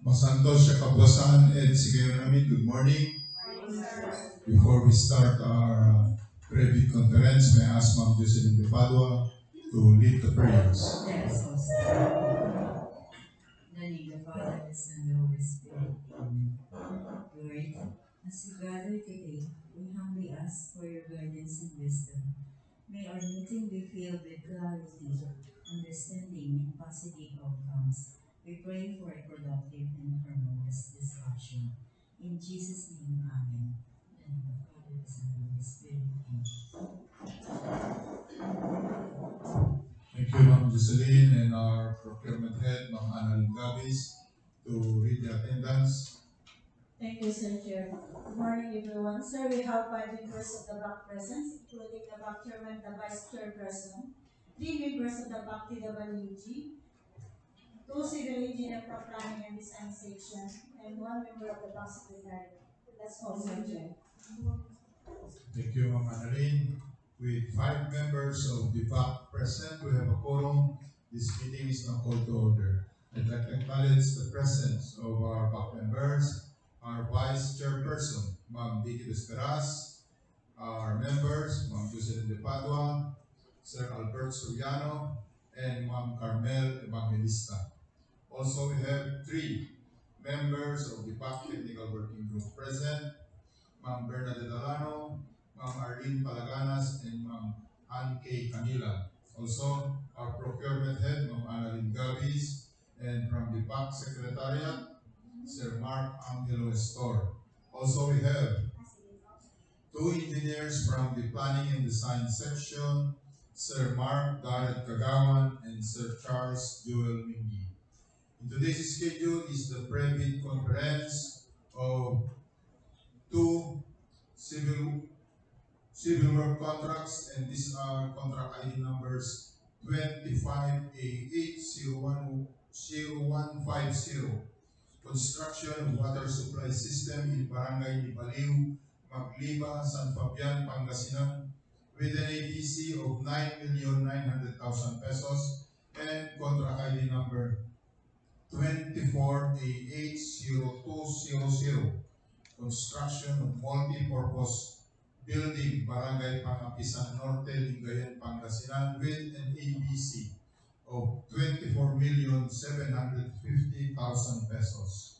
Masantos siya kabwasan at sige namin, good morning. Before we start our private conference, may I ask Ma'am Jocelyn de Padua to lead the prayers. Let us all stand. In the name of the Father, the Son, and the Holy Spirit. Amen. Lord, as we gather today, we humbly ask for your guidance and wisdom. May our meeting be filled with clarity, understanding, and positive outcomes. We pray for a productive and harmonious discussion. In Jesus' name, Amen. In the name of the Father, the Son, and the Holy Spirit. Amen. Thank you, Ma'am Jocelyn, and our procurement head, Ma'am Annalyn Gabis, to read the attendance. Thank you, Sir Chair. Good morning, everyone. Sir, we have 5 members of the BAC present, including the BAC chairman, the vice chairperson, 3 members of the BAC TWG, 2 civil engineer from planning and design section, and 1 member of the BAC secretary. That's all, Sir Chair. Thank you, Ma'am Annalyn. With 5 members of the BAC present, we have a quorum. This meeting is now called to order. I'd like to acknowledge the presence of our BAC members, our vice chairperson, Ma'am Vicky Desperas, our members, Ma'am Jocelyn de Padua, Sir Albert Soriano, and Ma'am Carmel Evangelista. Also, we have 3 members of the BAC Technical Working Group present, Ma'am Bernadette Alano, Ma'am Arlene Palaganas, and Ma'am Ann K. Canila. Also, our procurement head, Ma'am Annalyn Gabis, and from the BAC Secretariat, Sir Mark Angelo Estor. Also, we have 2 engineers from the Planning and Design section, Sir Mark Garrett Kagawan and Sir Charles Joel Mingi. In today's schedule is the private conference of 2 civil work contracts, and these are contract ID numbers 25A8010150. Construction of water supply system in Barangay Nibaliw, Magliba, San Fabian, Pangasinan, with an APC of 9,900,000 pesos, and contract ID number 24A80200. Construction of multi-purpose building, Barangay Pangapisan Norte, Lingayen, Pangasinan, with an APC of 24,750,000 pesos.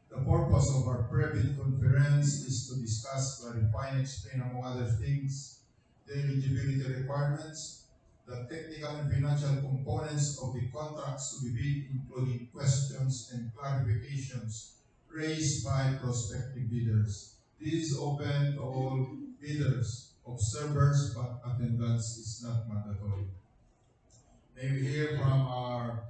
The purpose of our private conference is to discuss, clarify, and explain, among other things, the eligibility requirements, the technical and financial components of the contracts to be bid, including questions and clarifications raised by prospective bidders. This is open to all bidders, observers, but attendance is not mandatory. May we hear from our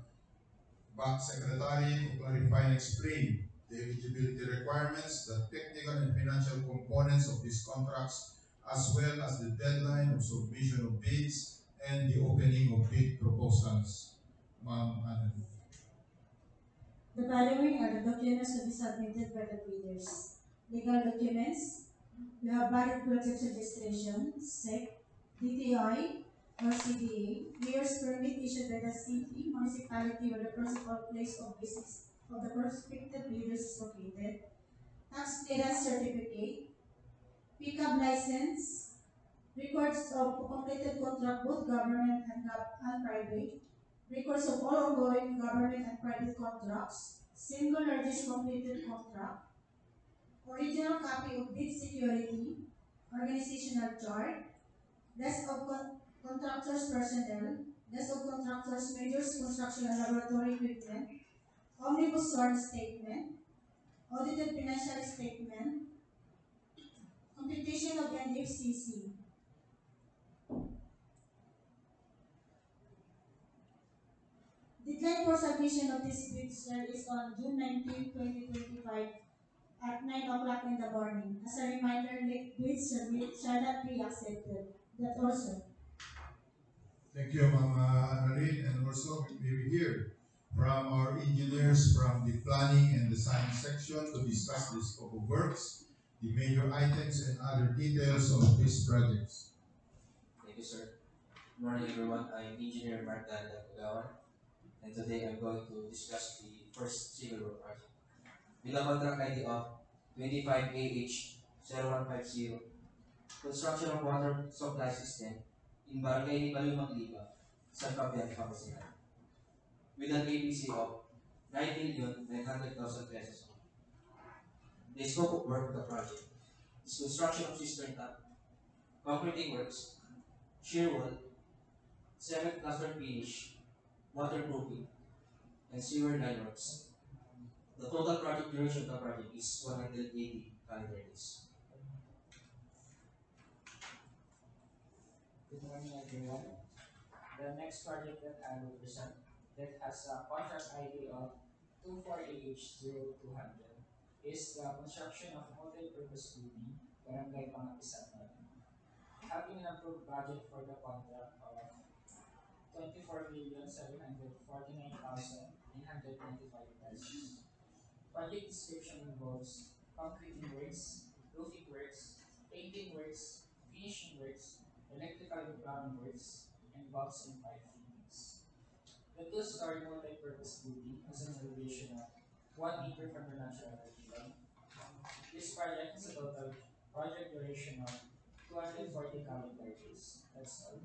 BAC Secretary to clarify and explain the eligibility requirements, the technical and financial components of these contracts, as well as the deadline of submission of bids and the opening of bid proposals. Ma'am Annalyn. The following are the documents to be submitted by the bidders. Legal documents. We have valid project registration, SEC, DTI, or CDA, mayor's permit issued by the city, municipality, or the principal place of business of the prospective bidders is located, tax clearance certificate, pickup license, records of completed contract, both government and private, records of all ongoing government and private contracts, single largest completed contract, original copy of bid security, organizational chart, list of contractors personnel, list of contractors, majors, construction and laboratory equipment, omnibus sworn statement, audited financial statement, computation of NFCC. Deadline for submission of this bid, sir, is on June 19, 2025 at 9 o'clock in the morning. As a reminder, late bids shall not be accepted. That's all, sir. Thank you, Ma'am Annalyn, and also may we hear from our engineers from the Planning and Design section to discuss the scope of works, the major items, and other details of these projects. Thank you, sir. Good morning, everyone. I'm Engineer Mark Kagawan, and today I'm going to discuss the first civil work project. with a contract ID of 25AH0150, construction of water supply system in Barangay Balumag-Liga, San Fabian, Pangasinan, with an APC of 9,900,000 pesos. The scope of work of the project is construction of cistern tap, concreting works, shear wall, cement plaster finish, waterproofing, and sewer line works. The total project duration of the project is 180 calendar days. Good morning, everyone. The next project that I will present that has a contract ID of 24AH0200 is the construction of multi-purpose building, Barangay Pangapisan. Having an approved budget for the contract of 24,749,925 pesos. Project description involves concreting works, roofing works, painting works, finishing works, electrical and plumbing works, and valves and pipe fittings. The two-story multi-purpose building has an elevation of 1 meter from the natural line. This project has a total project duration of 240 calendar days. That's all.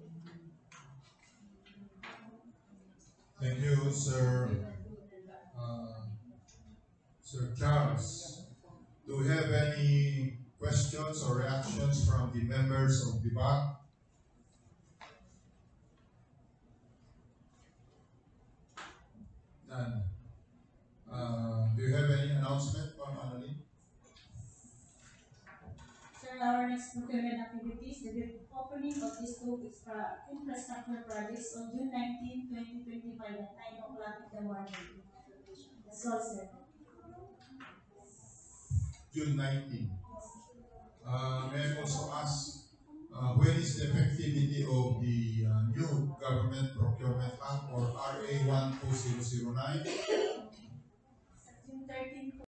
Thank you, Sir Charles. Do we have any questions or reactions from the members of the BAC? None. Do you have any announcement, Ma'am Annalyn? Sir, our next procurement activities, the opening of these two infrastructure projects on June 19, 2025 at 9 o'clock in the morning. That's all, sir. June 19. May I also ask, when is the effectivity of the new Government Procurement Act or RA 12009? June 13